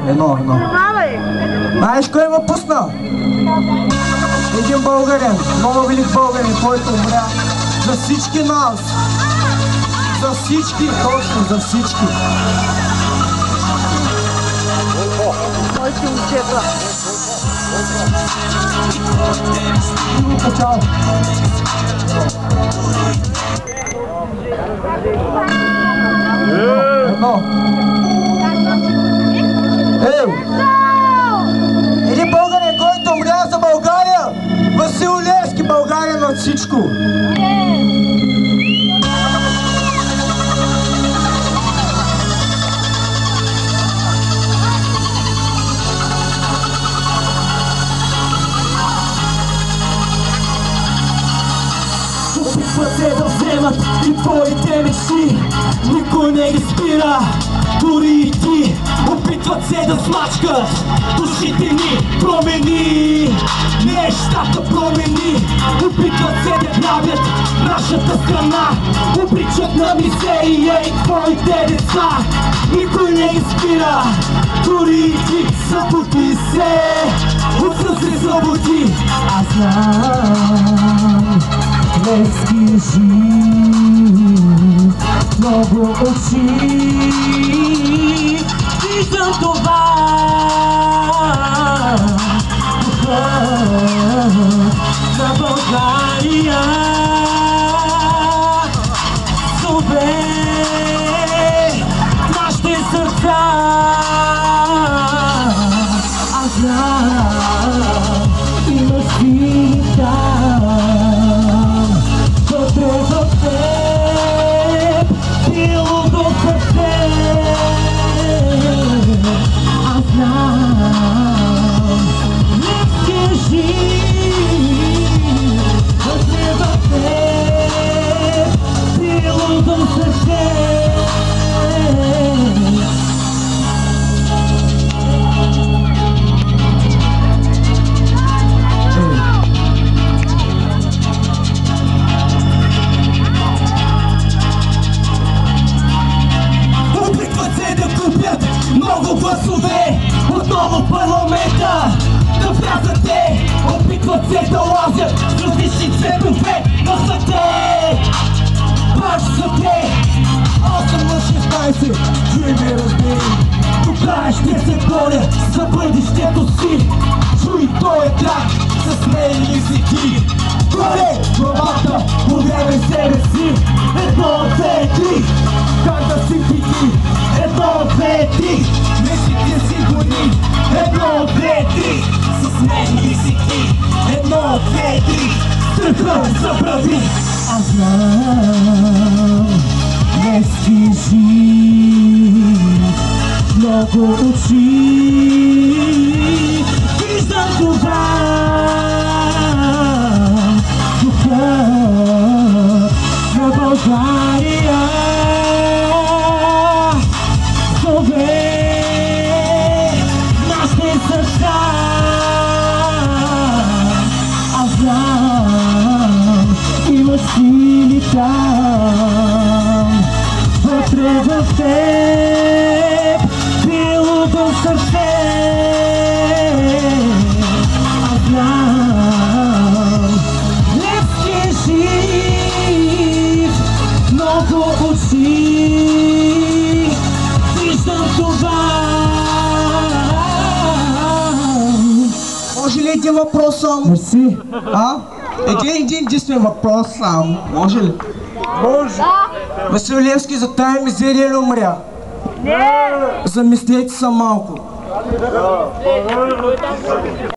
Едно. Знаеш кой ме пусна? Един българин, много велик българин, който умря за всички нас. За всички, точно за всички. Моите момчета. Чао. Едно. Един българин, който умря за България. Васил Левски, България над всичко. Опитват се да вземат и твоите мечти, никой не ги спира, дори и ти. Опитват се да смачкат душите ни, промени нещата, промени. Опитват се да грабят нашата страна, обричат на мизерия и твоите деца. Никой не ги спира, дори и ти. Събуди се, утре се събуди. Аз знам Левски жив, много очи виждам това. На България зове нашите сърца. Аз знам имаш сили там, вътре в теб, билото сърце. Аз знам Левски жив, вътре в теб, билото сърце. Много гласове отново в парламента да влязат те. Опитват се да лазят с различни цветове на съде. Пак са те 8 на 16, чуй ме, разбери. До края ще се боря за бъдещето си. Чуй този трак с смели си ти. Горе главата, повярвай себе си. 1, 2, 3, как да си пити. 1, 2, 3, мислите си гони. 1, 2, 3, с смели си ти. 1, 2, 3, страха забрави. Аз знам Левски жив, много очи виждам това. Духа на България зове нашите сърца. Аз знам имаш сили там, вътре в теб, билото сърце. Аз знам Левски жив, много очи виждам това. Може ли един въпрос само? Мерси. Един единствен въпрос само. Може ли? Може. Васил Левски за тая мизерия ли умря? Не. Замислете се малко.